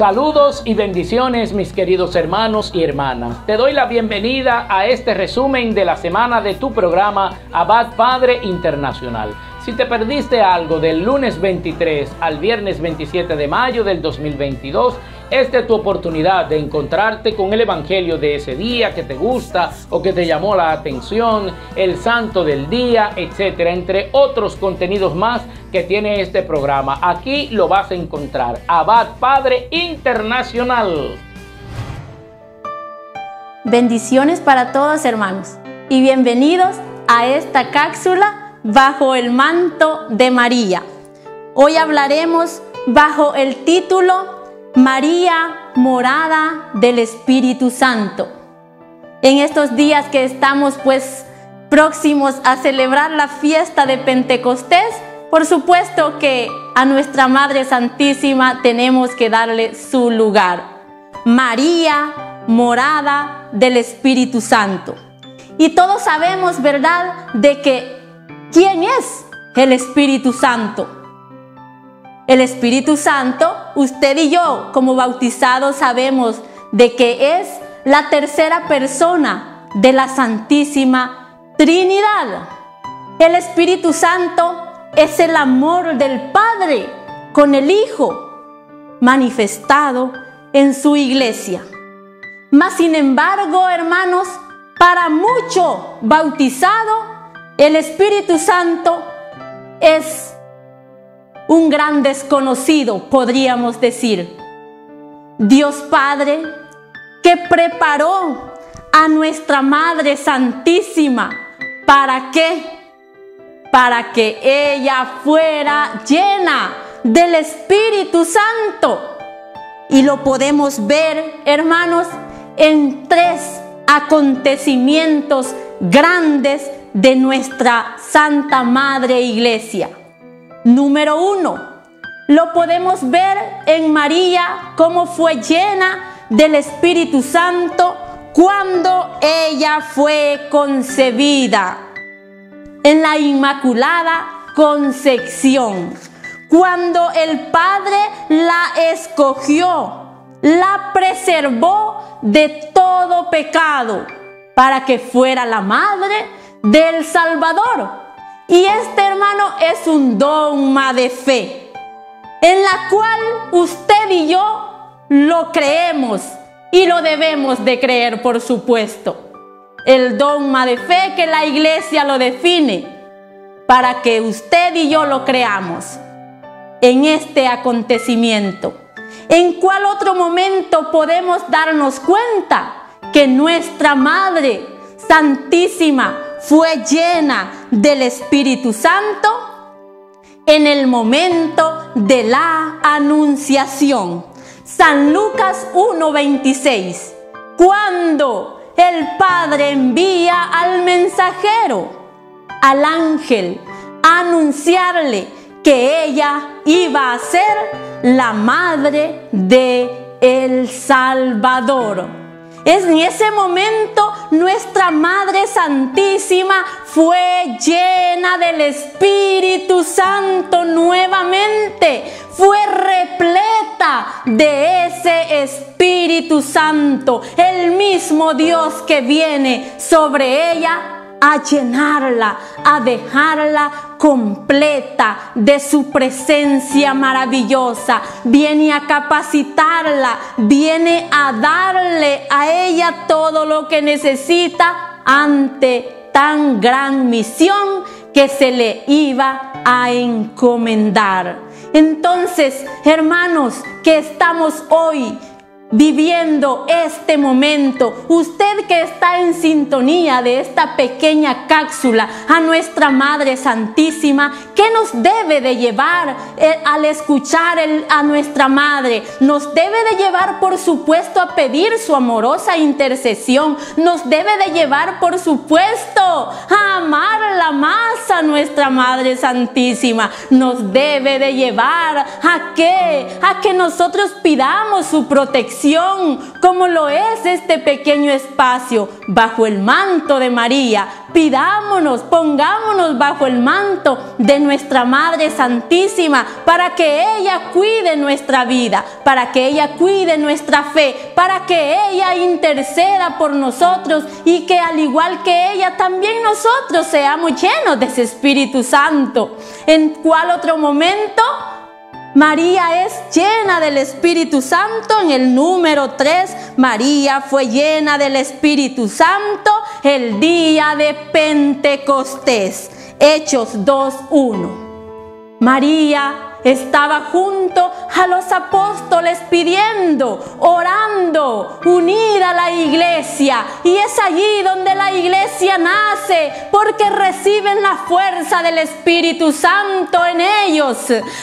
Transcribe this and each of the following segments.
Saludos y bendiciones, mis queridos hermanos y hermanas. Te doy la bienvenida a este resumen de la semana de tu programa Abad Padre Internacional. Si te perdiste algo del lunes 23 al viernes 27 de mayo del 2022, esta es tu oportunidad de encontrarte con el evangelio de ese día que te gusta o que te llamó la atención, el santo del día, etcétera, entre otros contenidos más que tiene este programa. Aquí lo vas a encontrar. Abad Padre Internacional. Bendiciones para todos, hermanos, y bienvenidos a esta cápsula bajo el manto de María. Hoy hablaremos bajo el título María, morada del Espíritu Santo. En estos días que estamos próximos a celebrar la fiesta de Pentecostés, por supuesto que a nuestra Madre Santísima tenemos que darle su lugar. María, morada del Espíritu Santo. Y todos sabemos, ¿verdad?, de que ¿quién es el Espíritu Santo? El Espíritu Santo, usted y yo como bautizados sabemos de que es la tercera persona de la Santísima Trinidad. El Espíritu Santo es el amor del Padre con el Hijo manifestado en su iglesia. Mas sin embargo, hermanos, para mucho bautizado, el Espíritu Santo es un gran desconocido, podríamos decir. Dios Padre, que preparó a nuestra Madre Santísima, ¿para qué? Para que ella fuera llena del Espíritu Santo. Y lo podemos ver, hermanos, en tres acontecimientos grandes de nuestra Santa Madre Iglesia. Número 1, lo podemos ver en María, cómo fue llena del Espíritu Santo cuando ella fue concebida en la Inmaculada Concepción. Cuando el Padre la escogió, la preservó de todo pecado para que fuera la madre del Salvador. Y este, hermano, es un dogma de fe, en la cual usted y yo lo creemos y lo debemos de creer, por supuesto. El dogma de fe que la Iglesia lo define para que usted y yo lo creamos en este acontecimiento. ¿En cuál otro momento podemos darnos cuenta que nuestra Madre Santísima fue llena del Espíritu Santo? En el momento de la Anunciación. San Lucas 1:26. Cuando el Padre envía al mensajero, al ángel, a anunciarle que ella iba a ser la madre de el Salvador. En ese momento nuestra Madre Santísima fue llena del Espíritu Santo nuevamente. Fue repleta de ese Espíritu Santo, el mismo Dios que viene sobre ella a llenarla, a dejarla completa de su presencia maravillosa. Viene a capacitarla, viene a darle a ella todo lo que necesita ante tan gran misión que se le iba a encomendar. Entonces, hermanos, que estamos hoy viviendo este momento, usted que está en sintonía de esta pequeña cápsula a nuestra Madre Santísima, ¿qué nos debe de llevar al escuchar a nuestra Madre? Nos debe de llevar, por supuesto, a pedir su amorosa intercesión. Nos debe de llevar, por supuesto, a amarla más a nuestra Madre Santísima. Nos debe de llevar a que nosotros pidamos su protección, como lo es este pequeño espacio bajo el manto de María, pidámonos, pongámonos bajo el manto de nuestra Madre Santísima para que ella cuide nuestra vida, para que ella cuide nuestra fe, para que ella interceda por nosotros y que al igual que ella también nosotros seamos llenos de ese Espíritu Santo. ¿En cuál otro momento María es llena del Espíritu Santo? En el número 3, María fue llena del Espíritu Santo el día de Pentecostés. Hechos 2:1. María estaba junto a los apóstoles pidiendo, orando, unida a la iglesia. Y es allí donde la iglesia nace, porque reciben la fuerza del Espíritu Santo en ellos.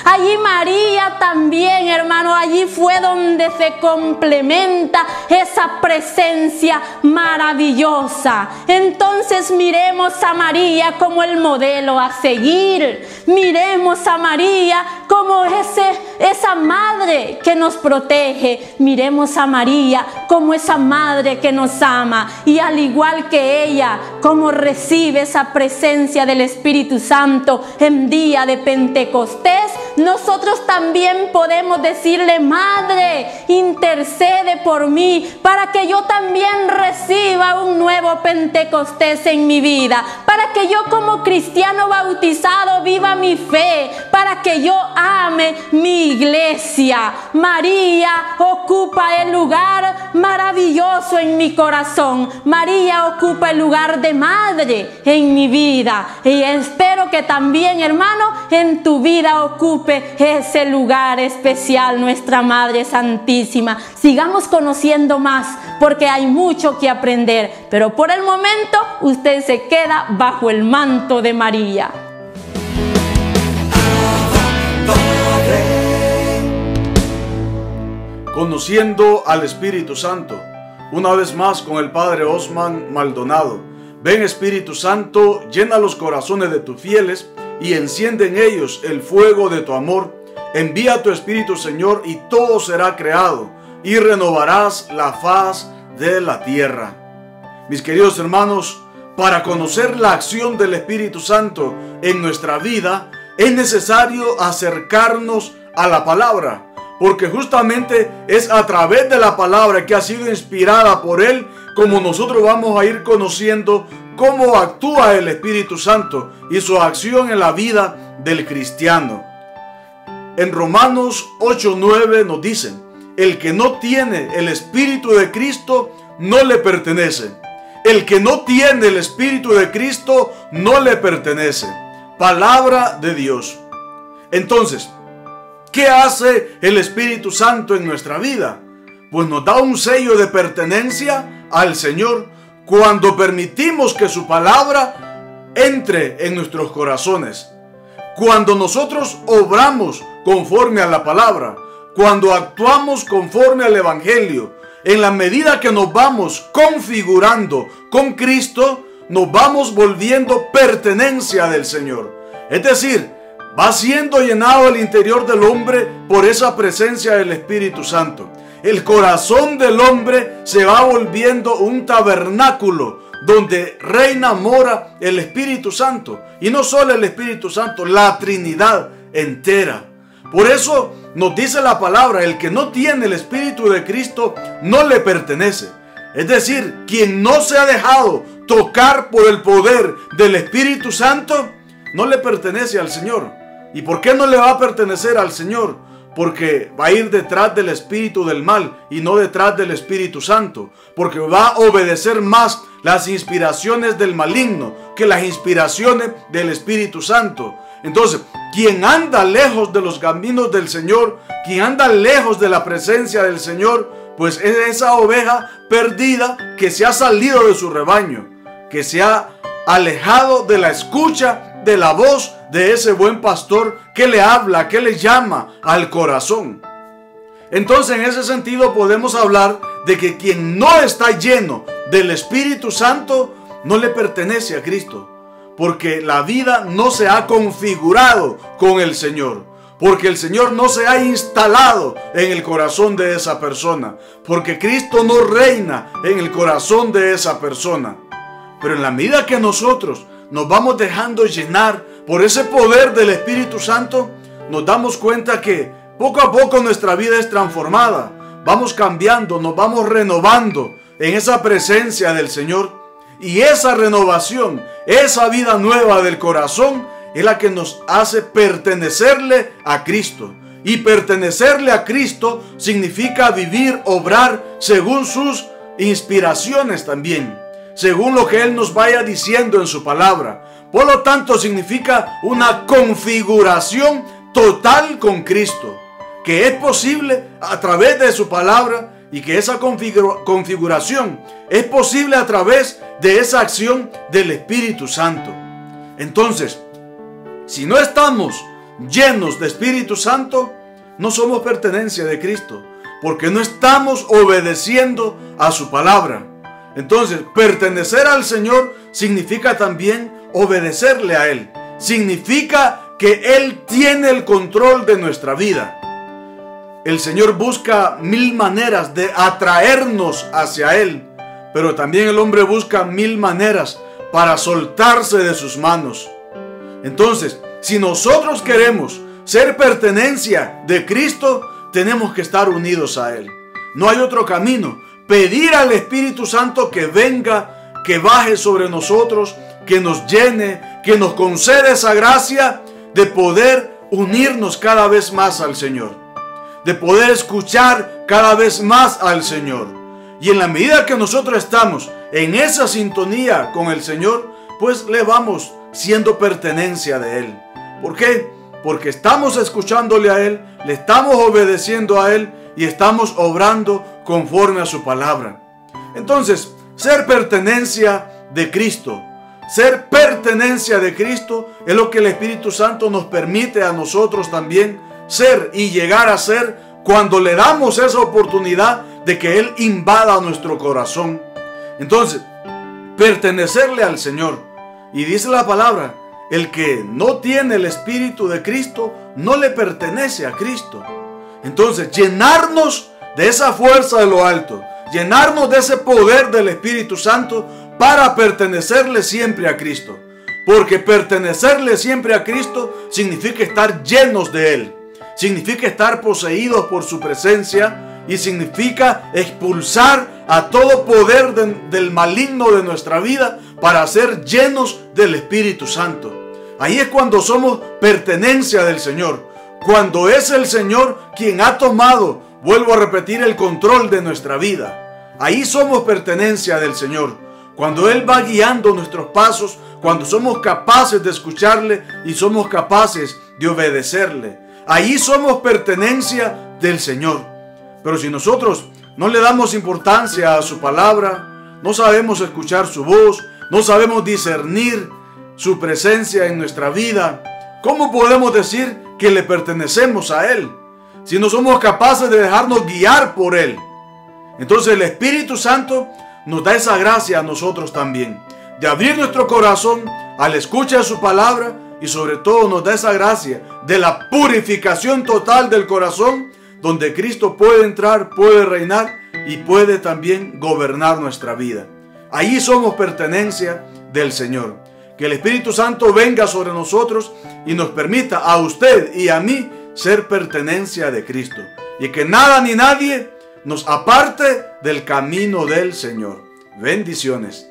Allí María también, hermano, allí fue donde se complementa esa presencia maravillosa. Entonces miremos a María como el modelo a seguir. Miremos a María como esa madre que nos protege. Miremos a María como esa madre que nos ama, y al igual que ella, como recibe esa presencia del Espíritu Santo en día de Pentecostés, nosotros también podemos decirle: Madre, intercede por mí para que yo también reciba un nuevo Pentecostés en mi vida, para que yo como cristiano bautizado viva mi fe, para que yo ame mi iglesia. María ocupa el lugar maravilloso en mi corazón. María ocupa el lugar de madre en mi vida, y espero que también, hermano, en tu vida ocupe ese lugar especial nuestra Madre Santísima. Sigamos conociendo más, porque hay mucho que aprender, pero por el momento usted se queda bajo el manto de María. Conociendo al Espíritu Santo, una vez más con el Padre Osman Maldonado. Ven, Espíritu Santo, llena los corazones de tus fieles y enciende en ellos el fuego de tu amor. Envía tu Espíritu, Señor, y todo será creado, y renovarás la faz de la tierra. Mis queridos hermanos, para conocer la acción del Espíritu Santo en nuestra vida, es necesario acercarnos a la palabra, porque justamente es a través de la palabra que ha sido inspirada por Él como nosotros vamos a ir conociendo cómo actúa el Espíritu Santo y su acción en la vida del cristiano. En Romanos 8:9 nos dicen: el que no tiene el Espíritu de Cristo no le pertenece. El que no tiene el Espíritu de Cristo no le pertenece. Palabra de Dios. Entonces, ¿qué hace el Espíritu Santo en nuestra vida? Pues nos da un sello de pertenencia al Señor cuando permitimos que su palabra entre en nuestros corazones. Cuando nosotros obramos conforme a la palabra, cuando actuamos conforme al Evangelio, en la medida que nos vamos configurando con Cristo, nos vamos volviendo pertenencia del Señor. Es decir, va siendo llenado el interior del hombre por esa presencia del Espíritu Santo. El corazón del hombre se va volviendo un tabernáculo donde reina, mora el Espíritu Santo. Y no solo el Espíritu Santo, la Trinidad entera. Por eso nos dice la palabra: el que no tiene el Espíritu de Cristo no le pertenece. Es decir, quien no se ha dejado tocar por el poder del Espíritu Santo no le pertenece al Señor. ¿Y por qué no le va a pertenecer al Señor? Porque va a ir detrás del espíritu del mal y no detrás del Espíritu Santo. Porque va a obedecer más las inspiraciones del maligno que las inspiraciones del Espíritu Santo. Entonces, quien anda lejos de los caminos del Señor, quien anda lejos de la presencia del Señor, pues es esa oveja perdida que se ha salido de su rebaño, que se ha alejado de la escucha de la voz de ese buen pastor que le habla, que le llama al corazón. Entonces, en ese sentido podemos hablar de que quien no está lleno del Espíritu Santo no le pertenece a Cristo, porque la vida no se ha configurado con el Señor, porque el Señor no se ha instalado en el corazón de esa persona, porque Cristo no reina en el corazón de esa persona. Pero en la medida que nosotros nos vamos dejando llenar por ese poder del Espíritu Santo, nos damos cuenta que poco a poco nuestra vida es transformada. Vamos cambiando, nos vamos renovando en esa presencia del Señor. Y esa renovación, esa vida nueva del corazón es la que nos hace pertenecerle a Cristo. Y pertenecerle a Cristo significa vivir, obrar según sus inspiraciones también, según lo que Él nos vaya diciendo en su palabra. Por lo tanto, significa una configuración total con Cristo, que es posible a través de su palabra, y que esa configuración es posible a través de esa acción del Espíritu Santo. Entonces, si no estamos llenos de Espíritu Santo, no somos pertenencia de Cristo, porque no estamos obedeciendo a su palabra. Entonces, pertenecer al Señor significa también obedecerle a Él. Significa que Él tiene el control de nuestra vida. El Señor busca 1000 maneras de atraernos hacia Él, pero también el hombre busca 1000 maneras para soltarse de sus manos. Entonces, si nosotros queremos ser pertenencia de Cristo, tenemos que estar unidos a Él. No hay otro camino. Pedir al Espíritu Santo que venga, que baje sobre nosotros, que nos llene, que nos conceda esa gracia de poder unirnos cada vez más al Señor, de poder escuchar cada vez más al Señor. Y en la medida que nosotros estamos en esa sintonía con el Señor, pues le vamos siendo pertenencia de Él. ¿Por qué? Porque estamos escuchándole a Él, le estamos obedeciendo a Él y estamos obrando conforme a su palabra. Entonces, ser pertenencia de Cristo, ser pertenencia de Cristo es lo que el Espíritu Santo nos permite a nosotros también ser y llegar a ser cuando le damos esa oportunidad de que Él invada nuestro corazón. Entonces, pertenecerle al Señor. Y dice la palabra, el que no tiene el Espíritu de Cristo no le pertenece a Cristo. Entonces, llenarnos de esa fuerza de lo alto, llenarnos de ese poder del Espíritu Santo para pertenecerle siempre a Cristo. Porque pertenecerle siempre a Cristo significa estar llenos de Él, significa estar poseídos por su presencia y significa expulsar a todo poder del maligno de nuestra vida para ser llenos del Espíritu Santo. Ahí es cuando somos pertenencia del Señor, cuando es el Señor quien ha tomado, vuelvo a repetir, el control de nuestra vida. Ahí somos pertenencia del Señor, cuando Él va guiando nuestros pasos, cuando somos capaces de escucharle y somos capaces de obedecerle. Ahí somos pertenencia del Señor. Pero si nosotros no le damos importancia a su palabra, no sabemos escuchar su voz, no sabemos discernir su presencia en nuestra vida, ¿cómo podemos decir que le pertenecemos a Él si no somos capaces de dejarnos guiar por Él? Entonces el Espíritu Santo nos da esa gracia a nosotros también, de abrir nuestro corazón al escuchar su palabra, y sobre todo nos da esa gracia de la purificación total del corazón, donde Cristo puede entrar, puede reinar y puede también gobernar nuestra vida. Ahí somos pertenencia del Señor. Que el Espíritu Santo venga sobre nosotros y nos permita a usted y a mí ser pertenencia de Cristo. Y que nada ni nadie nos aparte del camino del Señor. Bendiciones.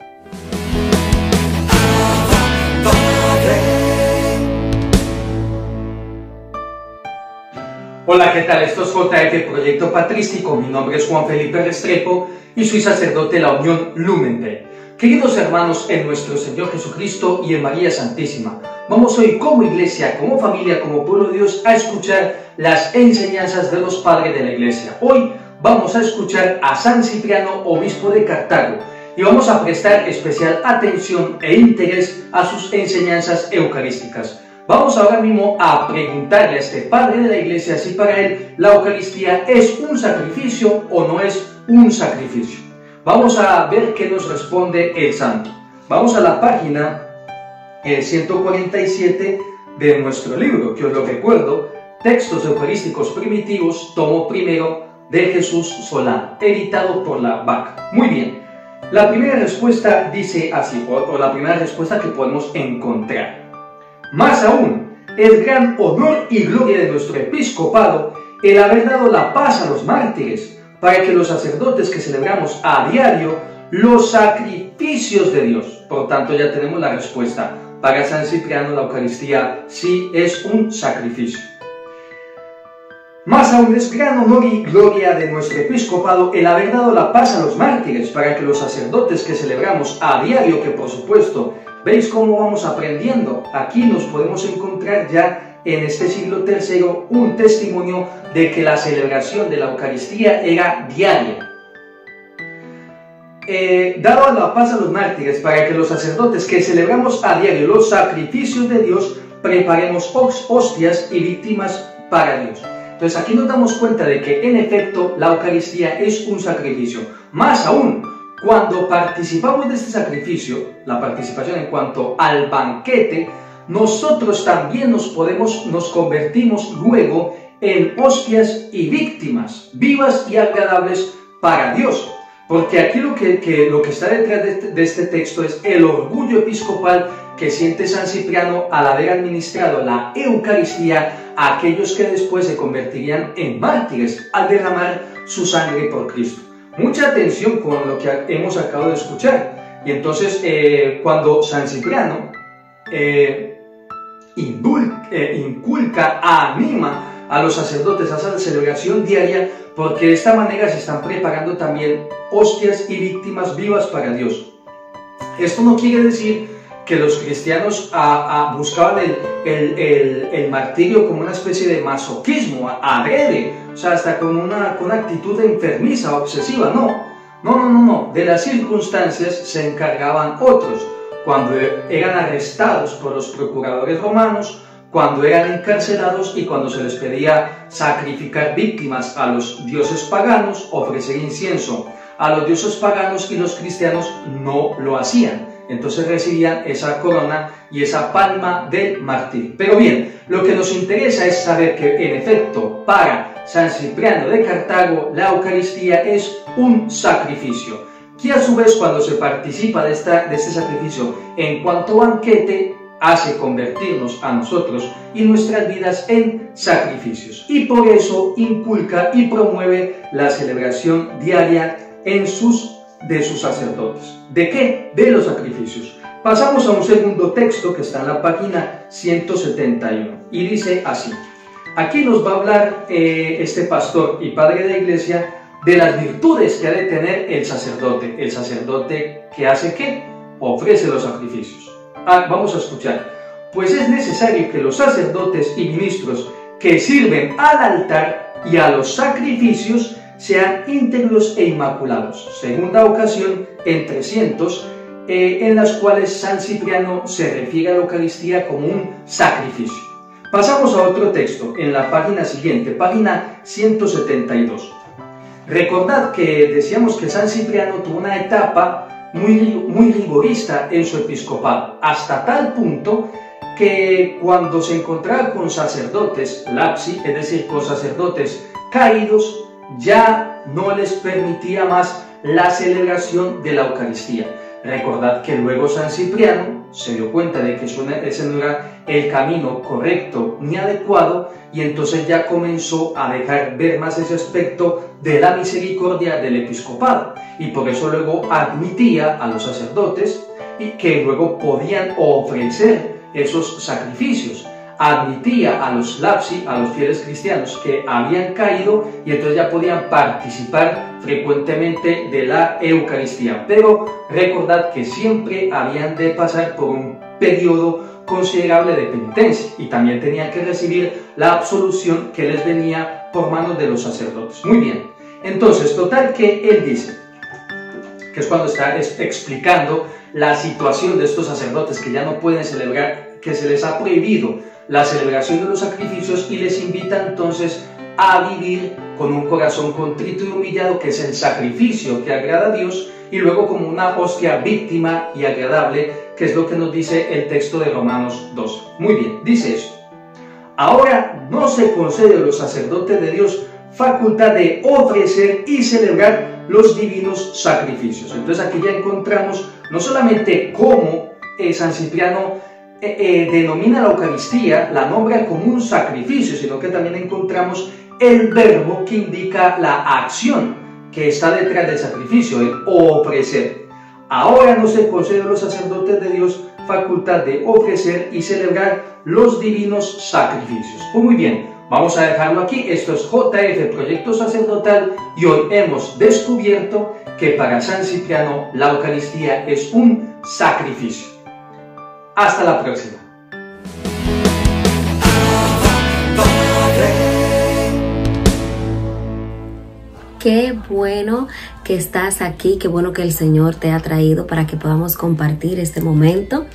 Hola, ¿qué tal? Esto es JF Proyecto Patrístico. Mi nombre es Juan Felipe Restrepo y soy sacerdote de la Unión Lumen Day. Queridos hermanos en nuestro Señor Jesucristo y en María Santísima, vamos hoy como iglesia, como familia, como pueblo de Dios a escuchar las enseñanzas de los padres de la iglesia. Hoy vamos a escuchar a San Cipriano, obispo de Cartago, y vamos a prestar especial atención e interés a sus enseñanzas eucarísticas. Vamos ahora mismo a preguntarle a este padre de la iglesia si para él la Eucaristía es un sacrificio o no es un sacrificio. Vamos a ver qué nos responde el santo. Vamos a la página 147 de nuestro libro, que os lo recuerdo, Textos Eucarísticos Primitivos, tomo primero de Jesús Solá, editado por la BAC. Muy bien, La primera respuesta dice así, o la primera respuesta que podemos encontrar. Más aún, es gran honor y gloria de nuestro episcopado el haber dado la paz a los mártires, para que los sacerdotes que celebramos a diario los sacrificios de Dios. Por tanto, ya tenemos la respuesta. Para San Cipriano la Eucaristía sí es un sacrificio. Más aún es gran honor y gloria de nuestro episcopado el haber dado la paz a los mártires, para que los sacerdotes que celebramos a diario, que por supuesto, veis cómo vamos aprendiendo, aquí nos podemos encontrar ya en este siglo III un testimonio de que la celebración de la Eucaristía era diaria. Dado la paz a los mártires, para que los sacerdotes que celebramos a diario los sacrificios de Dios, preparemos hostias y víctimas para Dios. Entonces aquí nos damos cuenta de que en efecto la Eucaristía es un sacrificio. Más aún, cuando participamos de este sacrificio, la participación en cuanto al banquete, nosotros también nos convertimos luego en hostias y víctimas, vivas y agradables para Dios. Porque aquí lo que está detrás de este texto es el orgullo episcopal que siente San Cipriano al haber administrado la Eucaristía a aquellos que después se convertirían en mártires al derramar su sangre por Cristo. Mucha atención con lo que hemos acabado de escuchar. Y entonces, cuando San Cipriano inculca, anima a los sacerdotes a esa celebración diaria, porque de esta manera se están preparando también hostias y víctimas vivas para Dios. Esto no quiere decir que los cristianos buscaban el martirio como una especie de masoquismo, adrede, o sea, hasta con una actitud enfermiza, obsesiva, no. De las circunstancias se encargaban otros, cuando eran arrestados por los procuradores romanos, cuando eran encarcelados y cuando se les pedía sacrificar víctimas a los dioses paganos, ofrecer incienso a los dioses paganos, y los cristianos no lo hacían. Entonces recibían esa corona y esa palma del martirio. Pero bien, lo que nos interesa es saber que en efecto para San Cipriano de Cartago la Eucaristía es un sacrificio, que a su vez cuando se participa de este sacrificio en cuanto banquete, hace convertirnos a nosotros y nuestras vidas en sacrificios. Y por eso inculca y promueve la celebración diaria de sus sacerdotes. ¿De qué? De los sacrificios. Pasamos a un segundo texto que está en la página 171 y dice así. Aquí nos va a hablar este pastor y padre de iglesia de las virtudes que ha de tener el sacerdote que hace ¿qué? Ofrece los sacrificios. Vamos a escuchar. Pues es necesario que los sacerdotes y ministros que sirven al altar y a los sacrificios sean íntegros e inmaculados. Segunda ocasión en 300, en las cuales San Cipriano se refiere a la Eucaristía como un sacrificio. Pasamos a otro texto, en la página siguiente, página 172. Recordad que decíamos que San Cipriano tuvo una etapa muy rigorista en su episcopado, hasta tal punto que cuando se encontraba con sacerdotes lapsi, es decir, con sacerdotes caídos, ya no les permitía más la celebración de la Eucaristía. Recordad que luego San Cipriano se dio cuenta de que ese no era el camino correcto ni adecuado, y entonces ya comenzó a dejar ver más ese aspecto de la misericordia del episcopado, y por eso luego admitía a los sacerdotes y que luego podían ofrecer esos sacrificios. Admitía a los lapsi, a los fieles cristianos que habían caído, y entonces ya podían participar frecuentemente de la Eucaristía. Pero recordad que siempre habían de pasar por un periodo considerable de penitencia, y también tenían que recibir la absolución que les venía por manos de los sacerdotes. Muy bien, entonces, total que él dice, que es cuando está explicando la situación de estos sacerdotes que ya no pueden celebrar, que se les ha prohibido la celebración de los sacrificios, y les invita entonces a vivir con un corazón contrito y humillado, que es el sacrificio que agrada a Dios, y luego como una hostia víctima y agradable, que es lo que nos dice el texto de Romanos 12. Muy bien, dice esto. Ahora no se concede a los sacerdotes de Dios facultad de ofrecer y celebrar los divinos sacrificios. Entonces aquí ya encontramos no solamente cómo San Cipriano denomina la Eucaristía, la nombra como un sacrificio, sino que también encontramos el verbo que indica la acción que está detrás del sacrificio, el ofrecer. Ahora no se concede a los sacerdotes de Dios facultad de ofrecer y celebrar los divinos sacrificios. Pues muy bien, vamos a dejarlo aquí. Esto es JF Proyecto Sacerdotal y hoy hemos descubierto que para San Cipriano la Eucaristía es un sacrificio. Hasta la próxima. Qué bueno que estás aquí, qué bueno que el Señor te ha traído para que podamos compartir este momento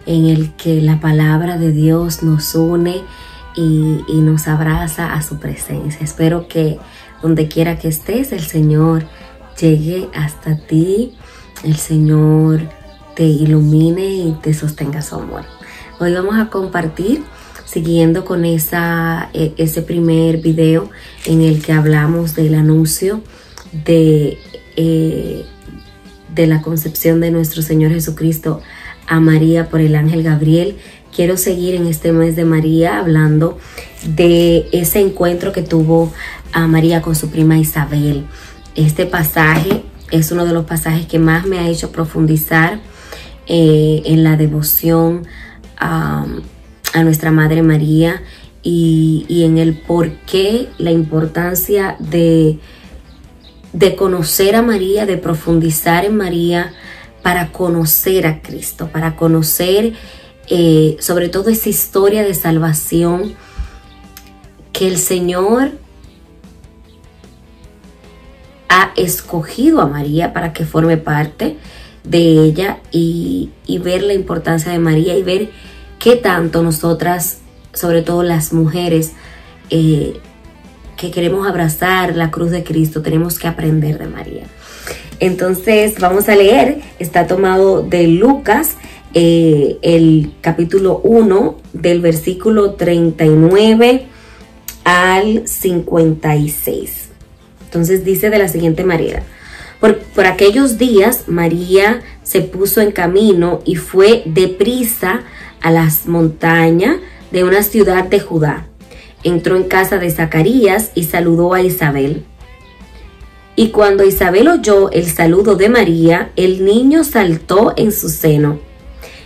en el que la palabra de Dios nos une y nos abraza a su presencia. Espero que donde quiera que estés, el Señor llegue hasta ti, el Señor te ilumine y te sostenga su amor. Hoy vamos a compartir, siguiendo con ese primer video en el que hablamos del anuncio de la concepción de nuestro Señor Jesucristo a María por el ángel Gabriel. Quiero seguir en este mes de María hablando de ese encuentro que tuvo a María con su prima Isabel. Este pasaje es uno de los pasajes que más me ha hecho profundizar en la devoción a nuestra Madre María y en el por qué, la importancia de conocer a María, de profundizar en María para conocer a Cristo, para conocer sobre todo esa historia de salvación que el Señor ha escogido a María para que forme parte de ella y ver la importancia de María y ver qué tanto nosotras, sobre todo las mujeres que queremos abrazar la cruz de Cristo, tenemos que aprender de María. Entonces vamos a leer, está tomado de Lucas, el capítulo 1 del versículo 39 al 56. Entonces dice de la siguiente manera: por aquellos días María se puso en camino y fue deprisa a las montañas de una ciudad de Judá. Entró en casa de Zacarías y saludó a Isabel. Y cuando Isabel oyó el saludo de María, el niño saltó en su seno.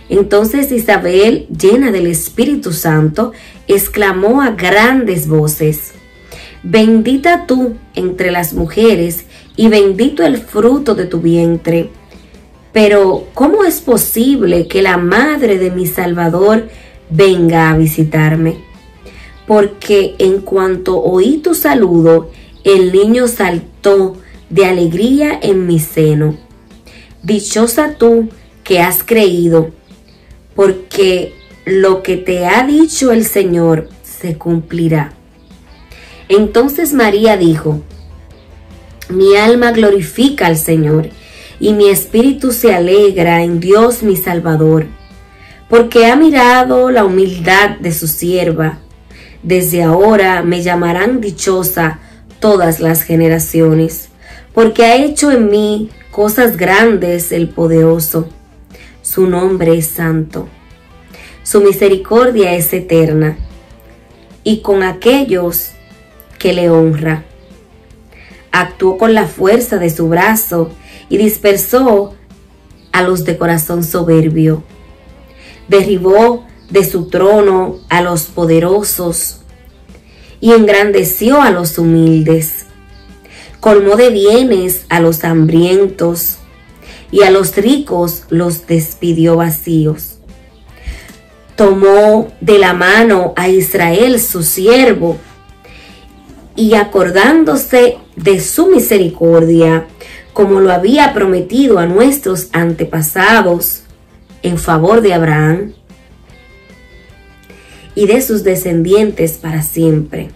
Entonces Isabel, llena del Espíritu Santo, exclamó a grandes voces: Bendita tú entre las mujeres, y bendito el fruto de tu vientre. Pero, ¿cómo es posible que la madre de mi Salvador venga a visitarme? Porque en cuanto oí tu saludo, el niño saltó de alegría en mi seno. Dichosa tú que has creído, porque lo que te ha dicho el Señor se cumplirá. Entonces María dijo: Mi alma glorifica al Señor, y mi espíritu se alegra en Dios mi Salvador, porque ha mirado la humildad de su sierva. Desde ahora me llamarán dichosa todas las generaciones, porque ha hecho en mí cosas grandes el poderoso. Su nombre es santo. Su misericordia es eterna, y con aquellos que le honra. Actuó con la fuerza de su brazo y dispersó a los de corazón soberbio. Derribó de su trono a los poderosos y engrandeció a los humildes. Colmó de bienes a los hambrientos y a los ricos los despidió vacíos. Tomó de la mano a Israel su siervo y acordándose de su misericordia, como lo había prometido a nuestros antepasados, en favor de Abraham y de sus descendientes para siempre.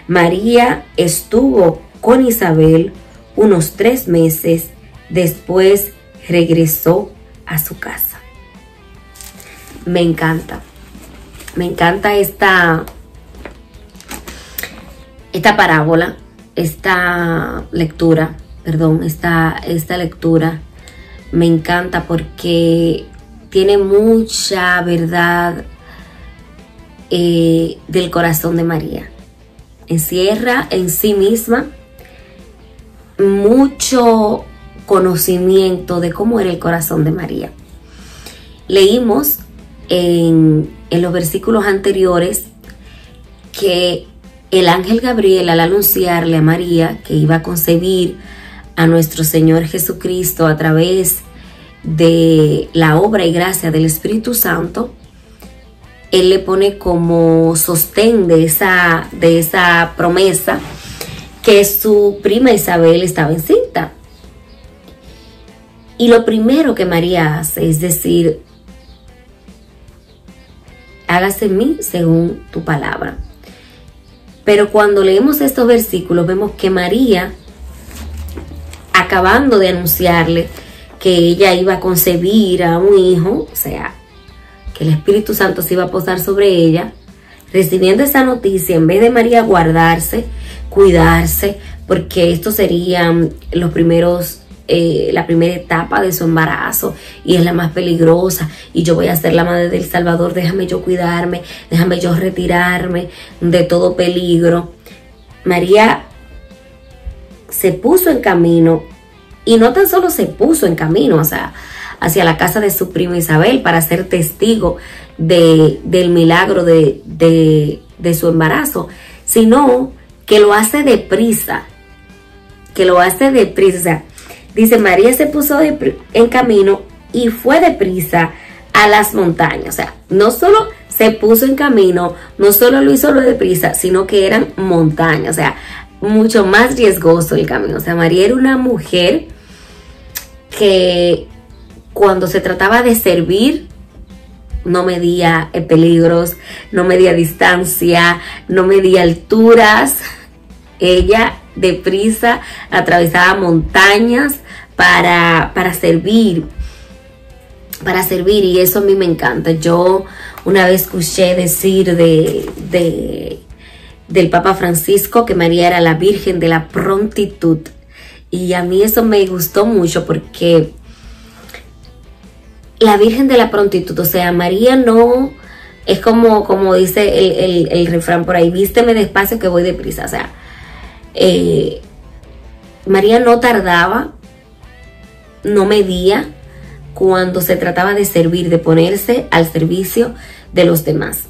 María estuvo con Isabel unos 3 meses, después regresó a su casa. Me encanta esta parábola, esta lectura, esta lectura me encanta porque tiene mucha verdad del corazón de María. Encierra en sí misma mucho conocimiento de cómo era el corazón de María. Leímos en los versículos anteriores que el ángel Gabriel, al anunciarle a María que iba a concebir a nuestro Señor Jesucristo a través de la obra y gracia del Espíritu Santo, él le pone como sostén de esa promesa que su prima Isabel estaba encinta. Y lo primero que María hace es decir: hágase en mí según tu palabra. Pero cuando leemos estos versículos vemos que María, acabando de anunciarle que ella iba a concebir a un hijo, o sea, que el Espíritu Santo se iba a posar sobre ella, recibiendo esa noticia, en vez de María guardarse, cuidarse, porque estos serían los primeros, la primera etapa de su embarazo y es la más peligrosa, y yo voy a ser la madre del Salvador, déjame yo cuidarme, déjame yo retirarme de todo peligro. María se puso en camino, y no tan solo se puso en camino, o sea, hacia la casa de su prima Isabel para ser testigo del milagro de su embarazo, sino que lo hace deprisa, o sea, dice: María se puso en camino y fue deprisa a las montañas. O sea, no solo se puso en camino, no solo lo hizo lo deprisa, sino que eran montañas, o sea, mucho más riesgoso el camino. O sea, María era una mujer que cuando se trataba de servir no medía peligros, no medía distancia, no medía alturas. Ella deprisa atravesaba montañas para servir, y eso a mí me encanta. Yo una vez escuché decir del Papa Francisco que María era la Virgen de la prontitud, y a mí eso me gustó mucho porque la Virgen de la prontitud, o sea, María no es como dice el refrán por ahí: vísteme despacio que voy deprisa. O sea, María no tardaba, no medía cuando se trataba de servir, de ponerse al servicio de los demás.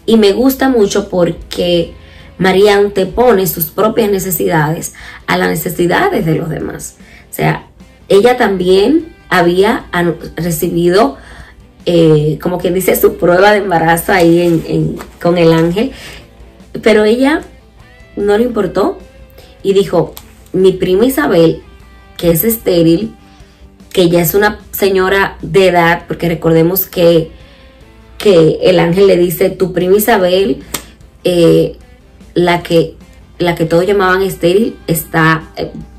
Y me gusta mucho porque María antepone sus propias necesidades a las necesidades de los demás. O sea, ella también había recibido, como quien dice, su prueba de embarazo ahí con el ángel, pero ella no le importó y dijo: mi prima Isabel, que es estéril, que ya es una señora de edad, porque recordemos que el ángel le dice: tu prima Isabel, la que todos llamaban estéril,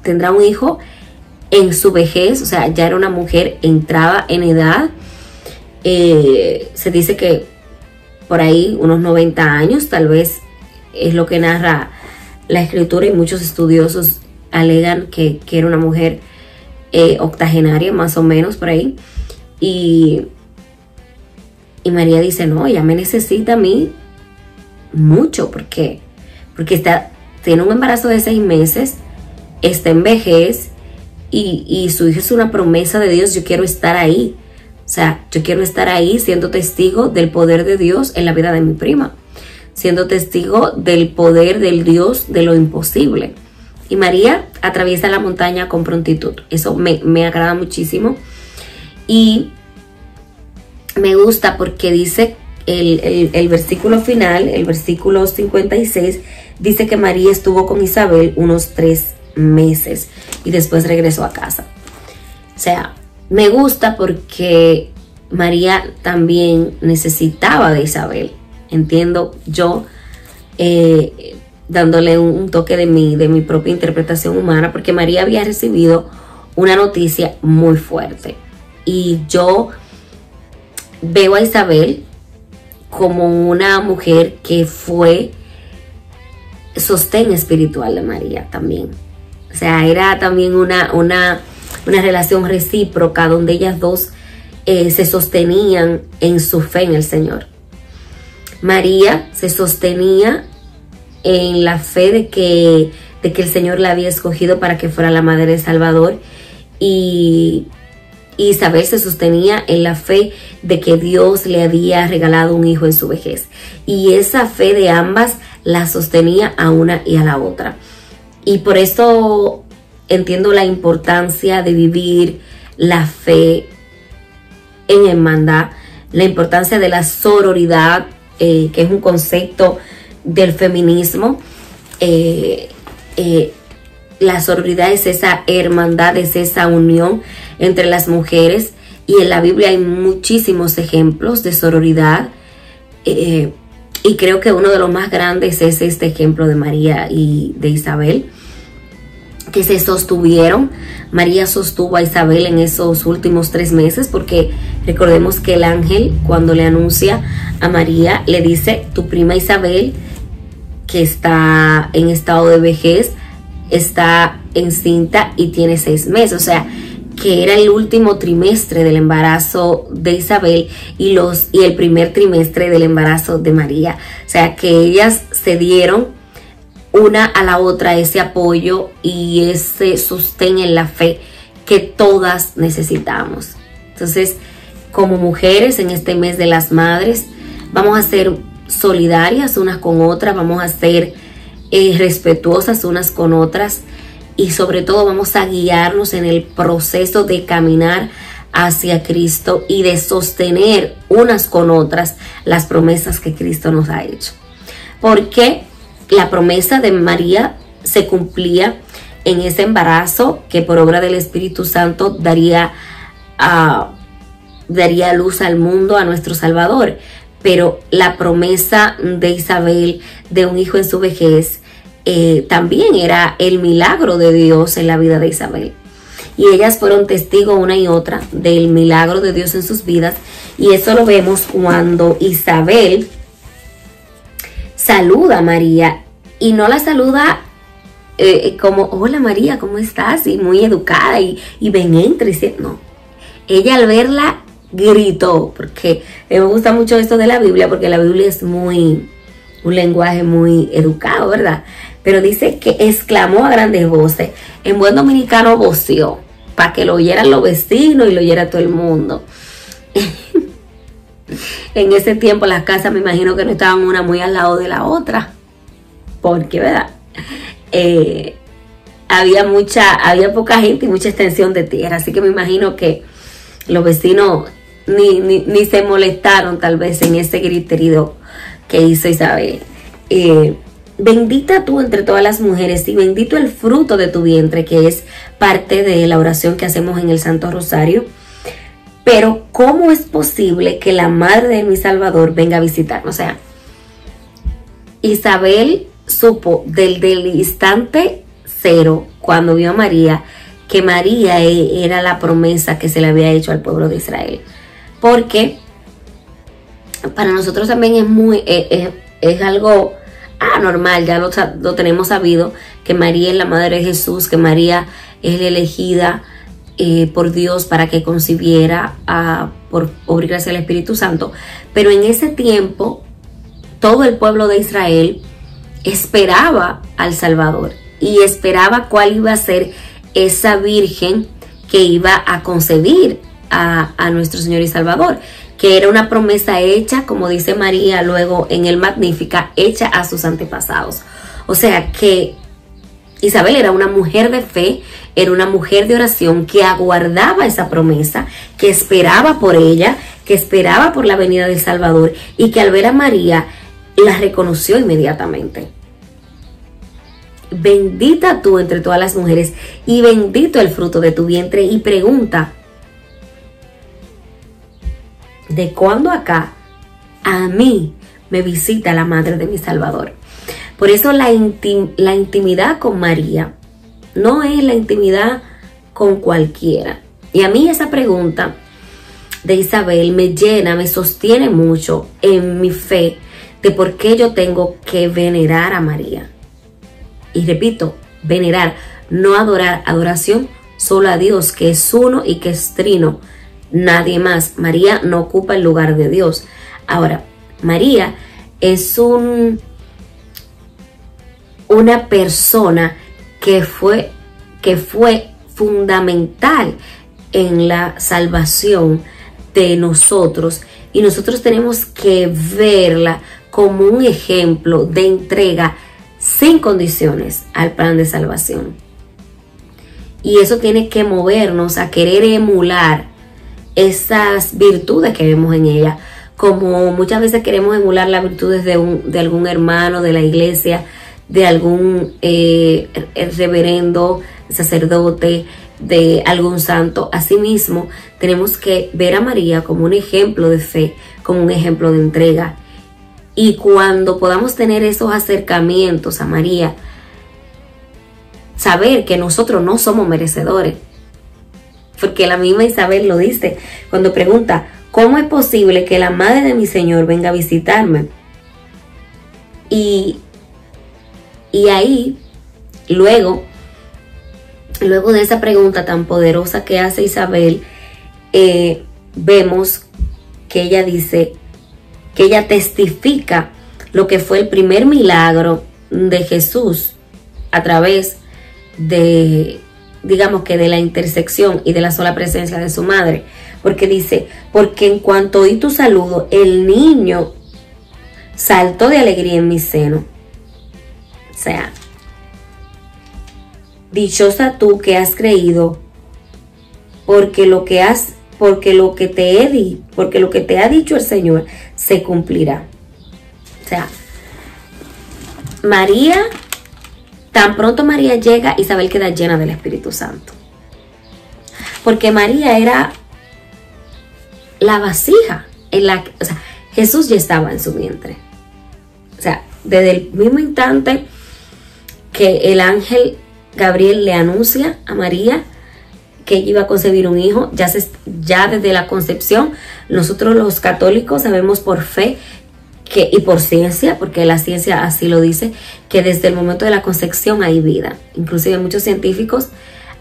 tendrá un hijo en su vejez. O sea, ya era una mujer entrada en edad. Se dice que por ahí unos 90 años, tal vez es lo que narra la escritura, y muchos estudiosos alegan que era una mujer octogenaria, más o menos por ahí. Y María dice: no, ella me necesita a mí mucho, porque tiene un embarazo de 6 meses, está en vejez, y su hijo es una promesa de Dios. Yo quiero estar ahí, o sea, yo quiero estar ahí siendo testigo del poder de Dios en la vida de mi prima, siendo testigo del poder del Dios de lo imposible. Y María atraviesa la montaña con prontitud. Eso me agrada muchísimo. Y me gusta porque dice el versículo final, el versículo 56, dice que María estuvo con Isabel unos 3 meses y después regresó a casa. O sea, me gusta porque María también necesitaba de Isabel. Entiendo yo, dándole un toque de mi propia interpretación humana, porque María había recibido una noticia muy fuerte. Y yo veo a Isabel como una mujer que fue sostén espiritual de María también. O sea, era también una relación recíproca donde ellas dos se sostenían en su fe en el Señor. María se sostenía en la fe de que el Señor la había escogido para que fuera la madre del Salvador, y Isabel se sostenía en la fe de que Dios le había regalado un hijo en su vejez, y esa fe de ambas la sostenía a una y a la otra. Y por eso entiendo la importancia de vivir la fe en hermandad, la importancia de la sororidad, que es un concepto del feminismo. La sororidad es esa hermandad, es esa unión entre las mujeres, y en la Biblia hay muchísimos ejemplos de sororidad, y creo que uno de los más grandes es este ejemplo de María y de Isabel, que se sostuvieron. María sostuvo a Isabel en esos últimos 3 meses, porque recordemos que el ángel, cuando le anuncia a María, le dice: tu prima Isabel, que está en estado de vejez, está encinta y tiene 6 meses. O sea, que era el último trimestre del embarazo de Isabel y el primer trimestre del embarazo de María. O sea, que ellas se dieron una a la otra ese apoyo y ese sostén en la fe que todas necesitamos. Entonces, como mujeres en este mes de las madres, vamos a ser solidarias unas con otras, vamos a ser respetuosas unas con otras, y sobre todo vamos a guiarnos en el proceso de caminar hacia Cristo y de sostener unas con otras las promesas que Cristo nos ha hecho. Porque la promesa de María se cumplía en ese embarazo que por obra del Espíritu Santo daría luz al mundo, a nuestro Salvador. Pero la promesa de Isabel de un hijo en su vejez también era el milagro de Dios en la vida de Isabel. Y ellas fueron testigos una y otra del milagro de Dios en sus vidas. Y eso lo vemos cuando Isabel saluda a María, y no la saluda como: hola María, ¿cómo estás? Y muy educada y ven, entra. No, ella al verla gritó, porque me gusta mucho esto de la Biblia, porque la Biblia es un lenguaje muy educado, ¿verdad? Pero dice que exclamó a grandes voces, en buen dominicano voció, para que lo oyeran los vecinos y lo oyera todo el mundo. En ese tiempo las casas, me imagino que no estaban una muy al lado de la otra, porque, ¿verdad? Había poca gente y mucha extensión de tierra, así que me imagino que los vecinos ni se molestaron tal vez en ese griterío que hizo Isabel. Bendita tú entre todas las mujeres y bendito el fruto de tu vientre, que es parte de la oración que hacemos en el Santo Rosario. Pero ¿cómo es posible que la madre de mi Salvador venga a visitarnos? O sea, Isabel supo desde el instante cero, cuando vio a María, que María era la promesa que se le había hecho al pueblo de Israel. Porque para nosotros también es algo normal, ya lo tenemos sabido, que María es la madre de Jesús, que María es la elegida por Dios para que concibiera por obra y gracia del Espíritu Santo. Pero en ese tiempo todo el pueblo de Israel esperaba al Salvador y esperaba cuál iba a ser esa virgen que iba a concebir a nuestro Señor y Salvador, que era una promesa hecha, como dice María luego en el Magnífica, hecha a sus antepasados. O sea que Isabel era una mujer de fe, era una mujer de oración que aguardaba esa promesa, que esperaba por ella, que esperaba por la venida del Salvador, y que al ver a María la reconoció inmediatamente. Bendita tú entre todas las mujeres y bendito el fruto de tu vientre. Y pregunta: ¿de cuándo acá a mí me visita la madre de mi Salvador? Por eso la intimidad con María no es la intimidad con cualquiera. Y a mí esa pregunta de Isabel me llena, me sostiene mucho en mi fe de por qué yo tengo que venerar a María. Y repito, venerar, no adorar, adoración solo a Dios, que es uno y que es trino, nadie más. María no ocupa el lugar de Dios. Ahora, María es una persona que fue fundamental en la salvación de nosotros, y nosotros tenemos que verla como un ejemplo de entrega sin condiciones al plan de salvación. Y eso tiene que movernos a querer emular esas virtudes que vemos en ella, como muchas veces queremos emular las virtudes de algún hermano de la iglesia, de algún reverendo, sacerdote, de algún santo. Asimismo, tenemos que ver a María como un ejemplo de fe, como un ejemplo de entrega. Y cuando podamos tener esos acercamientos a María, saber que nosotros no somos merecedores. Porque la misma Isabel lo dice cuando pregunta: ¿cómo es posible que la madre de mi Señor venga a visitarme? Y ahí, luego de esa pregunta tan poderosa que hace Isabel, vemos que ella dice, que ella testifica lo que fue el primer milagro de Jesús a través de, digamos que de la intersección y de la sola presencia de su madre. Porque dice: porque en cuanto oí tu saludo, el niño saltó de alegría en mi seno. O sea, dichosa tú que has creído, porque lo que te ha dicho el Señor se cumplirá. O sea, María, tan pronto María llega, Isabel queda llena del Espíritu Santo. Porque María era la vasija en la que, o sea, Jesús ya estaba en su vientre. O sea, desde el mismo instante que el ángel Gabriel le anuncia a María que ella iba a concebir un hijo, ya desde la concepción, nosotros los católicos sabemos por fe y por ciencia, porque la ciencia así lo dice, que desde el momento de la concepción hay vida. Inclusive muchos científicos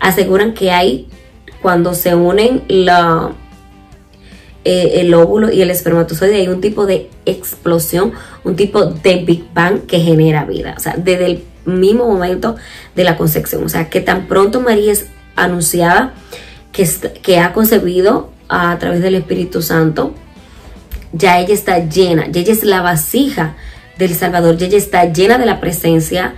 aseguran que hay, cuando se unen el óvulo y el espermatozoide, hay un tipo de explosión, un tipo de Big Bang que genera vida. O sea, desde el mismo momento de la concepción. O sea, que tan pronto María es anunciada que ha concebido a través del Espíritu Santo, ya ella está llena, ya ella es la vasija del Salvador, ya ella está llena de la presencia,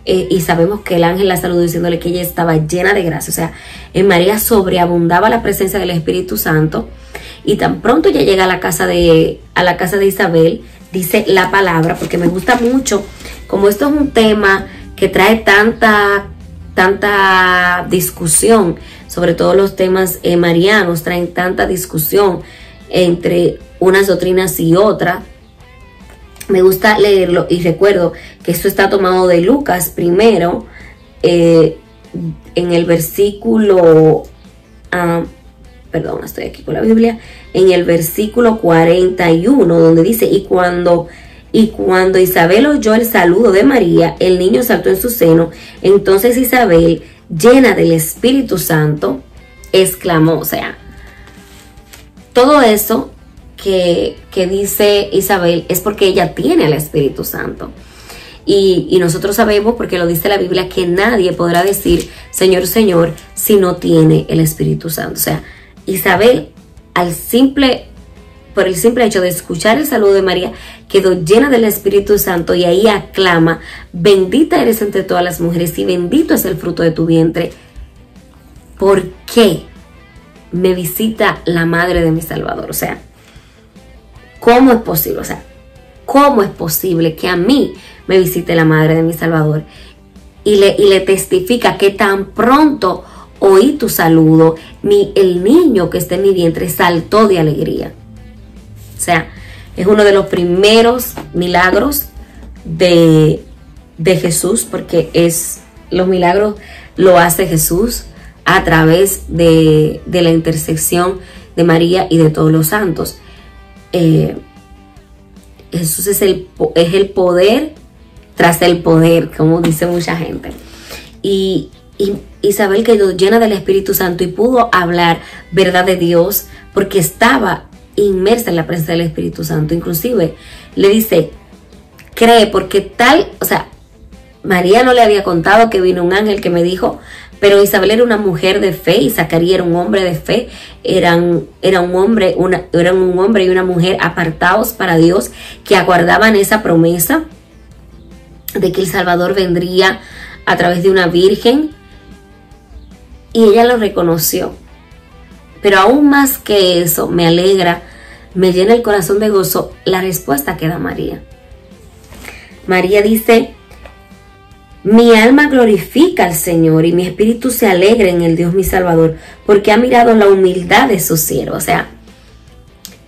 y sabemos que el ángel la saludó diciéndole que ella estaba llena de gracia. O sea, en María sobreabundaba la presencia del Espíritu Santo, y tan pronto ya llega a la casa de Isabel, dice la palabra, porque me gusta mucho, como esto es un tema que trae tanta discusión, sobre todo los temas marianos traen tanta discusión entre unas doctrinas y otras. Me gusta leerlo, y recuerdo que esto está tomado de Lucas primero, en el versículo, estoy aquí con la Biblia, en el versículo 41, donde dice: y cuando Isabel oyó el saludo de María, el niño saltó en su seno. Entonces Isabel, llena del Espíritu Santo, exclamó. O sea, todo eso que dice Isabel es porque ella tiene el Espíritu Santo. Y nosotros sabemos, porque lo dice la Biblia, que nadie podrá decir Señor, Señor, si no tiene el Espíritu Santo. O sea, Isabel, por el simple hecho de escuchar el saludo de María, quedó llena del Espíritu Santo, y ahí aclama: bendita eres entre todas las mujeres y bendito es el fruto de tu vientre. ¿Por qué me visita la madre de mi Salvador? O sea, ¿cómo es posible? O sea, ¿cómo es posible que a mí me visite la madre de mi Salvador? Y le testifica que tan pronto oí tu saludo, el niño que está en mi vientre saltó de alegría. O sea, es uno de los primeros milagros de Jesús, porque los milagros lo hace Jesús a través de la intersección de María y de todos los santos. Jesús es el poder tras el poder, como dice mucha gente. Y Isabel quedó llena del Espíritu Santo y pudo hablar verdad de Dios porque estaba inmersa en la presencia del Espíritu Santo. Inclusive le dice, cree, porque tal, o sea, María no le había contado que vino un ángel que me dijo, pero Isabel era una mujer de fe y Zacarías era un hombre de fe, eran un hombre y una mujer apartados para Dios, que aguardaban esa promesa de que el Salvador vendría a través de una virgen, y ella lo reconoció. Pero aún más que eso, me alegra, me llena el corazón de gozo la respuesta que da María. María dice, mi alma glorifica al Señor y mi espíritu se alegra en el Dios mi Salvador, porque ha mirado la humildad de su siervo. O sea,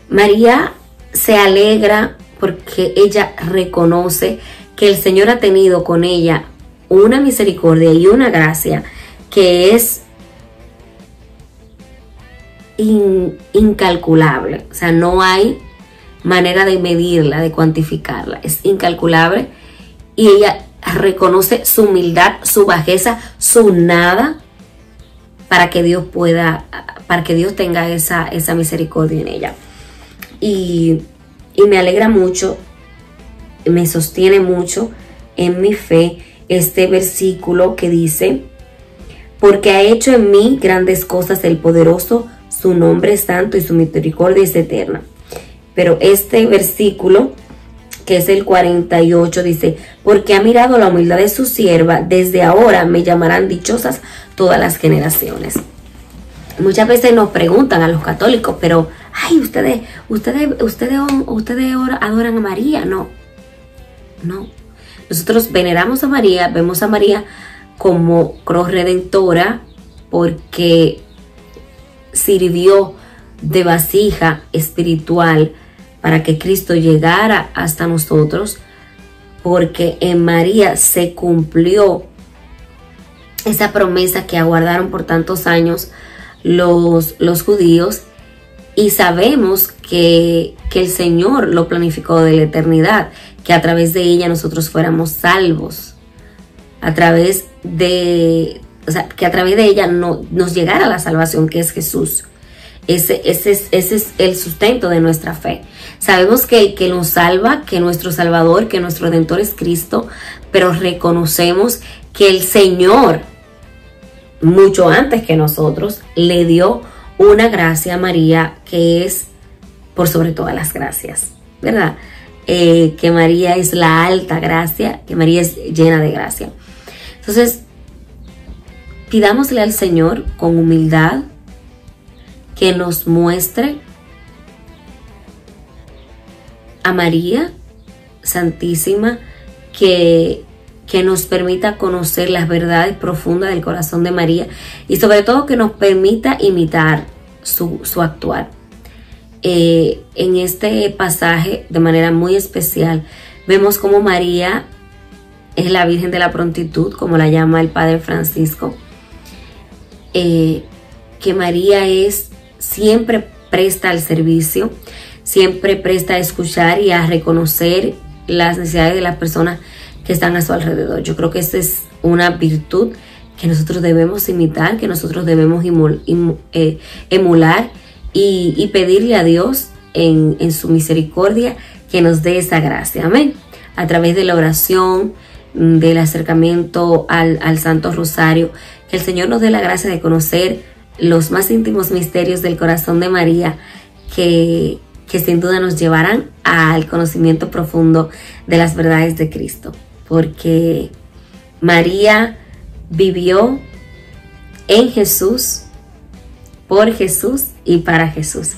María se alegra porque ella reconoce que el Señor ha tenido con ella una misericordia y una gracia que es incalculable. O sea, no hay manera de medirla, de cuantificarla. Es incalculable. Y ella reconoce su humildad, su bajeza, su nada, para que Dios tenga esa misericordia en ella. Y me alegra mucho, me sostiene mucho en mi fe este versículo que dice, porque ha hecho en mí grandes cosas el poderoso, su nombre es santo y su misericordia es eterna. Pero este versículo, que es el 48, dice, porque ha mirado la humildad de su sierva, desde ahora me llamarán dichosas todas las generaciones. Muchas veces nos preguntan a los católicos, pero, ay, ustedes adoran a María. No. Nosotros veneramos a María, vemos a María como cruz redentora, porque sirvió de vasija espiritual para que Cristo llegara hasta nosotros, porque en María se cumplió esa promesa que aguardaron por tantos años los judíos, y sabemos que el Señor lo planificó de la eternidad, que a través de ella nosotros fuéramos salvos, que a través de ella nos llegara la salvación, que es Jesús. Ese es el sustento de nuestra fe. Sabemos que el que nos salva, que nuestro Salvador, que nuestro Redentor es Cristo, pero reconocemos que el Señor, mucho antes que nosotros, le dio una gracia a María que es por sobre todas las gracias, ¿verdad? Que María es la alta gracia, que María es llena de gracia. Entonces, pidámosle al Señor con humildad que nos muestre a María Santísima, que nos permita conocer las verdades profundas del corazón de María, y sobre todo que nos permita imitar su actuar. En este pasaje, de manera muy especial, vemos cómo María es la Virgen de la Prontitud, como la llama el Padre Francisco, que María siempre presta al servicio, siempre presta a escuchar y a reconocer las necesidades de las personas que están a su alrededor. Yo creo que esta es una virtud que nosotros debemos imitar, que nosotros debemos emular y pedirle a Dios en su misericordia que nos dé esa gracia. Amén. A través de la oración, del acercamiento al Santo Rosario, que el Señor nos dé la gracia de conocer los más íntimos misterios del corazón de María, que sin duda nos llevarán al conocimiento profundo de las verdades de Cristo, porque María vivió en Jesús, por Jesús y para Jesús,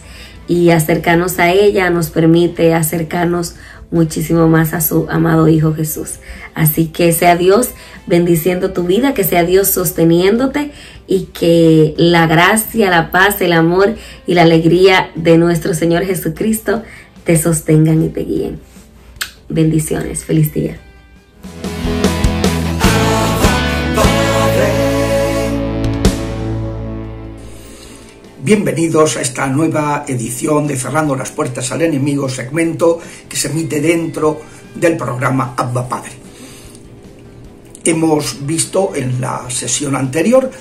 y acercarnos a ella nos permite acercarnos muchísimo más a su amado Hijo Jesús. Así que sea Dios bendiciendo tu vida, que sea Dios sosteniéndote, y que la gracia, la paz, el amor y la alegría de nuestro Señor Jesucristo te sostengan y te guíen. Bendiciones, feliz día. Bienvenidos a esta nueva edición de Cerrando las Puertas al Enemigo, segmento que se emite dentro del programa Abba Padre. Hemos visto en la sesión anterior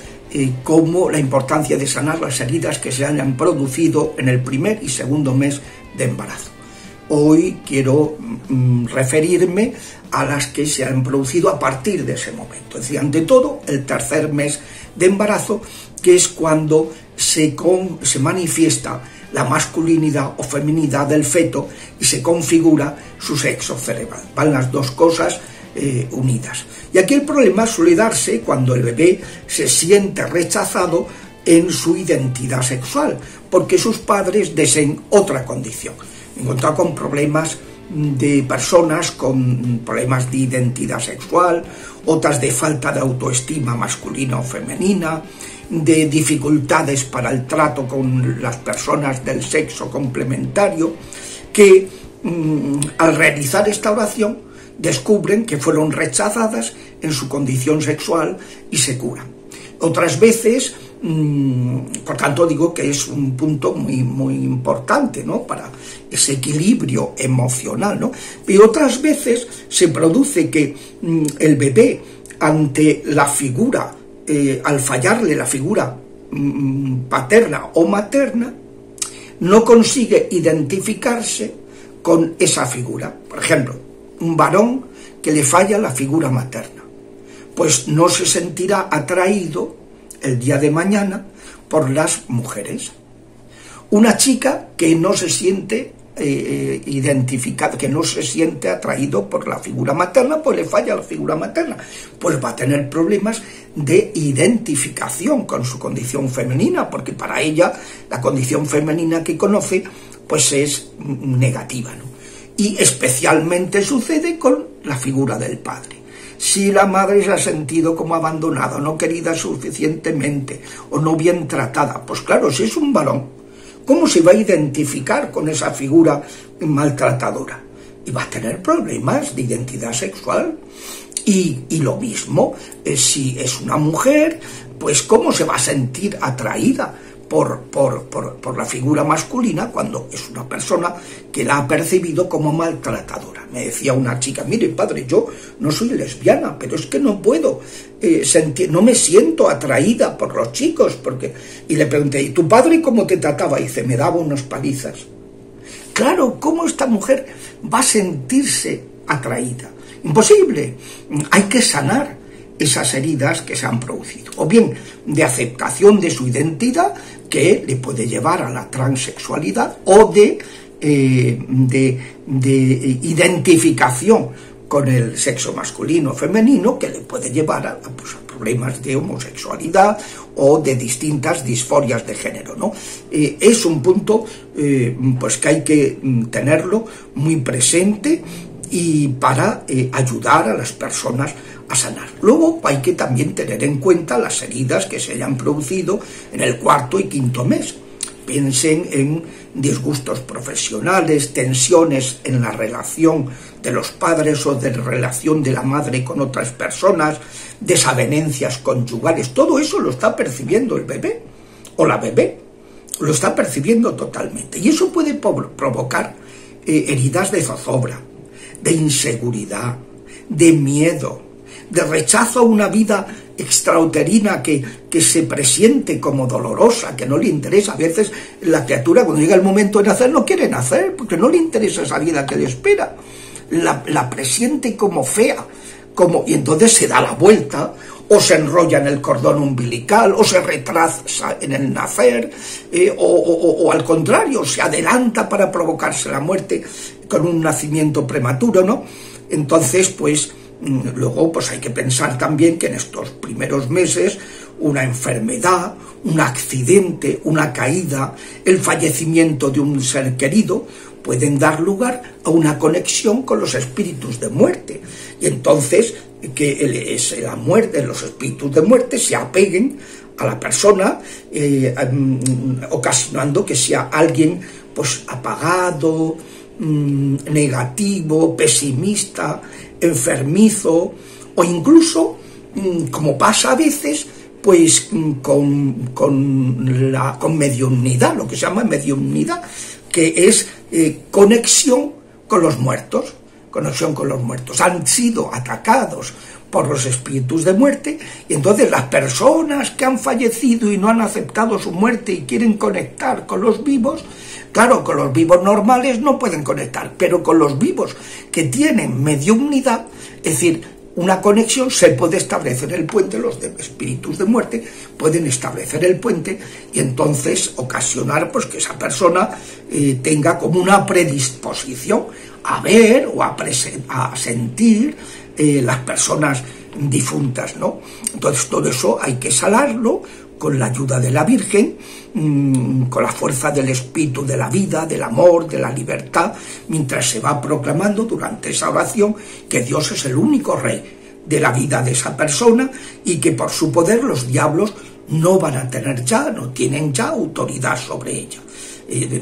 cómo la importancia de sanar las heridas que se hayan producido en el primer y segundo mes de embarazo. Hoy quiero referirme a las que se han producido a partir de ese momento. Es decir, ante todo, el tercer mes de embarazo, que es cuando se manifiesta la masculinidad o feminidad del feto y se configura su sexo cerebral. Van las dos cosas unidas. Y aquí el problema suele darse cuando el bebé se siente rechazado en su identidad sexual, porque sus padres deseen otra condición. Me he encontrado con problemas de personas con problemas de identidad sexual, otras de falta de autoestima masculina o femenina, de dificultades para el trato con las personas del sexo complementario, que al realizar esta oración descubren que fueron rechazadas en su condición sexual y se curan. Otras veces, por tanto digo que es un punto muy importante, ¿no?, para ese equilibrio emocional, ¿no? Y otras veces se produce que el bebé, ante la figura, al fallarle la figura paterna o materna, no consigue identificarse con esa figura. Por ejemplo, un varón que le falla la figura materna, pues no se sentirá atraído el día de mañana por las mujeres. Una chica que no se siente identificada, que no se siente atraído por la figura materna, pues le falla la figura materna, pues va a tener problemas de identificación con su condición femenina, porque para ella la condición femenina que conoce pues es negativa, ¿no? Y especialmente sucede con la figura del padre. Si la madre se ha sentido como abandonada, no querida suficientemente o no bien tratada, pues claro, si es un varón, ¿cómo se va a identificar con esa figura maltratadora? Y va a tener problemas de identidad sexual. Y lo mismo, si es una mujer, pues ¿cómo se va a sentir atraída por la figura masculina cuando es una persona que la ha percibido como maltratadora? Me decía una chica: mire, padre, yo no soy lesbiana, pero es que no puedo no me siento atraída por los chicos, porque... Y le pregunté: ¿y tu padre cómo te trataba? Y dice: me daba unas palizas. Claro, ¿cómo esta mujer va a sentirse atraída? Imposible. Hay que sanar esas heridas que se han producido, o bien de aceptación de su identidad, que le puede llevar a la transexualidad, o de identificación con el sexo masculino o femenino, que le puede llevar a problemas de homosexualidad o de distintas disforias de género, ¿no? Es un punto pues que hay que tenerlo muy presente y para ayudar a las personas a sanar. Luego hay que también tener en cuenta las heridas que se hayan producido en el cuarto y quinto mes. Piensen en disgustos profesionales, tensiones en la relación de los padres o de relación de la madre con otras personas, desavenencias conyugales. Todo eso lo está percibiendo el bebé o la bebé, lo está percibiendo totalmente. Y eso puede provocar heridas de zozobra, de inseguridad, de miedo, de rechazo a una vida extrauterina que se presiente como dolorosa, que no le interesa. A veces la criatura, cuando llega el momento de nacer, no quiere nacer, porque no le interesa esa vida que le espera. La presiente como fea, y entonces se da la vuelta, o se enrolla en el cordón umbilical, o se retrasa en el nacer, o al contrario, se adelanta para provocarse la muerte con un nacimiento prematuro, ¿no? Entonces, pues, luego pues hay que pensar también que en estos primeros meses una enfermedad, un accidente, una caída, el fallecimiento de un ser querido pueden dar lugar a una conexión con los espíritus de muerte. Y entonces que la muerte, los espíritus de muerte se apeguen a la persona, ocasionando que sea alguien pues apagado, negativo, pesimista, enfermizo, o incluso, como pasa a veces, pues con mediumnidad, lo que se llama mediumnidad, que es conexión con los muertos. conexión con los muertos. Han sido atacados por los espíritus de muerte, y entonces las personas que han fallecido y no han aceptado su muerte y quieren conectar con los vivos, claro, con los vivos normales no pueden conectar, pero con los vivos que tienen mediunidad, es decir, una conexión, se puede establecer el puente. Los espíritus de muerte pueden establecer el puente y entonces ocasionar pues que esa persona tenga como una predisposición a ver o a sentir las personas difuntas, ¿no? Entonces todo eso hay que salarlo con la ayuda de la Virgen, con la fuerza del espíritu de la vida, del amor, de la libertad, mientras se va proclamando durante esa oración que Dios es el único rey de la vida de esa persona y que por su poder los diablos no van a tener ya, no tienen ya autoridad sobre ella.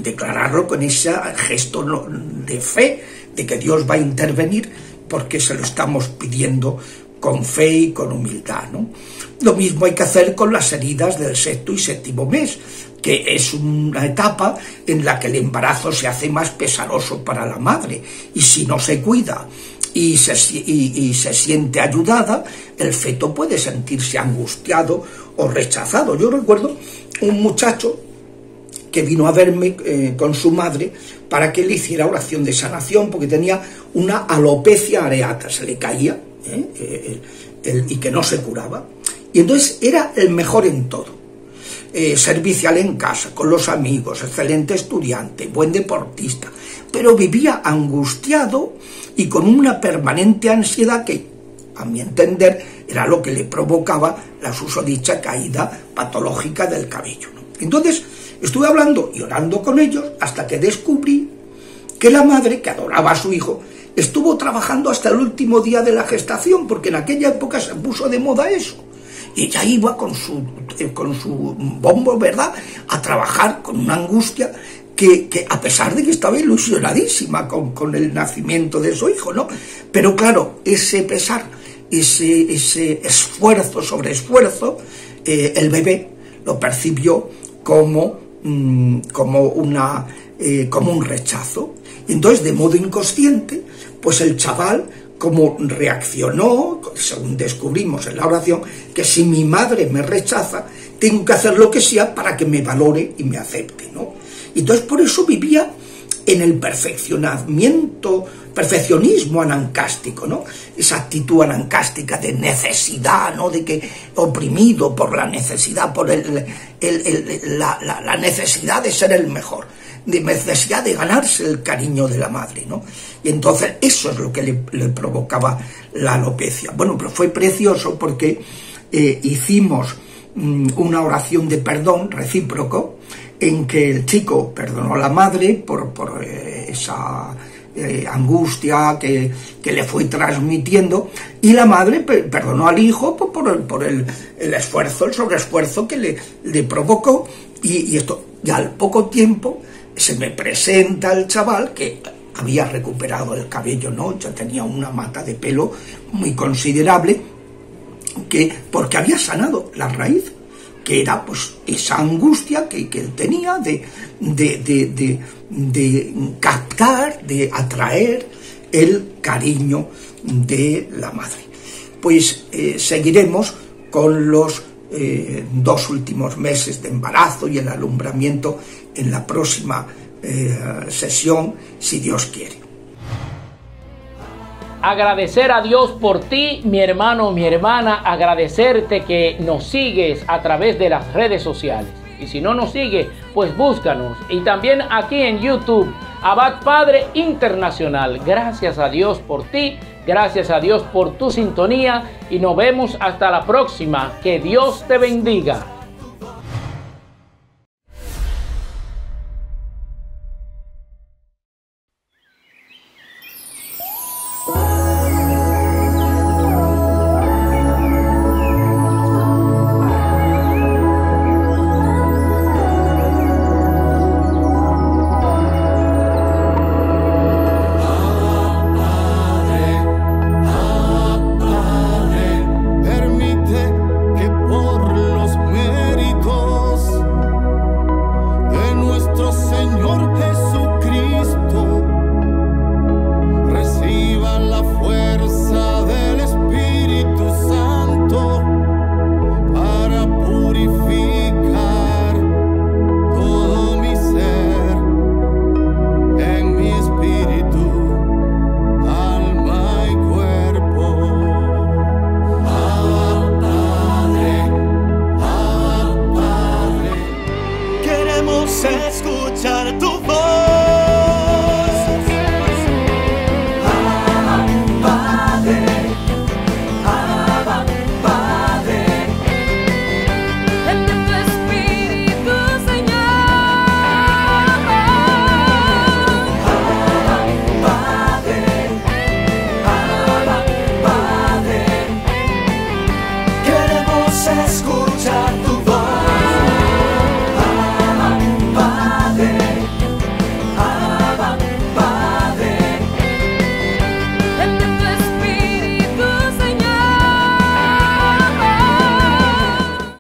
Declararlo con ese gesto de fe, de que Dios va a intervenir, porque se lo estamos pidiendo con fe y con humildad, ¿no? Lo mismo hay que hacer con las heridas del sexto y séptimo mes, que es una etapa en la que el embarazo se hace más pesaroso para la madre, y si no se cuida y se siente ayudada, el feto puede sentirse angustiado o rechazado. Yo recuerdo un muchacho que vino a verme con su madre para que le hiciera oración de sanación, porque tenía una alopecia areata, se le caía y que no se curaba. Y entonces era el mejor en todo, servicial en casa, con los amigos, excelente estudiante, buen deportista, pero vivía angustiado y con una permanente ansiedad que, a mi entender, era lo que le provocaba la susodicha caída patológica del cabello, ¿no? Entonces estuve hablando y orando con ellos hasta que descubrí que la madre, que adoraba a su hijo, estuvo trabajando hasta el último día de la gestación, porque en aquella época se puso de moda eso. Y ella iba con su bombo, ¿verdad?, a trabajar con una angustia que a pesar de que estaba ilusionadísima con el nacimiento de su hijo, ¿no? Pero claro, ese pesar, ese esfuerzo sobre esfuerzo, el bebé lo percibió como un rechazo. Y entonces, de modo inconsciente, pues el chaval, como reaccionó, según descubrimos en la oración, que si mi madre me rechaza, tengo que hacer lo que sea para que me valore y me acepte, ¿no? Entonces por eso vivía en el perfeccionismo anancástico, ¿no? Esa actitud anancástica de necesidad, ¿no? De que oprimido por la necesidad, por la necesidad de ser el mejor, de necesidad de ganarse el cariño de la madre, ¿no? Y entonces eso es lo que le provocaba la alopecia. Bueno, pero fue precioso porque hicimos una oración de perdón recíproco, en que el chico perdonó a la madre por esa angustia que le fue transmitiendo, y la madre perdonó al hijo por el esfuerzo, el sobreesfuerzo que le provocó, y esto, y al poco tiempo se me presenta el chaval que había recuperado el cabello, ¿no? Ya tenía una mata de pelo muy considerable, porque había sanado la raíz, que era pues esa angustia que él tenía de captar, de atraer el cariño de la madre. Pues seguiremos con los 2 últimos meses de embarazo y el alumbramiento en la próxima sesión, si Dios quiere. Agradecer a Dios por ti, mi hermano, mi hermana, agradecerte que nos sigues a través de las redes sociales. Y si no nos sigues, pues búscanos. Y también aquí en YouTube, Abad Padre Internacional. Gracias a Dios por ti, gracias a Dios por tu sintonía y nos vemos hasta la próxima. Que Dios te bendiga.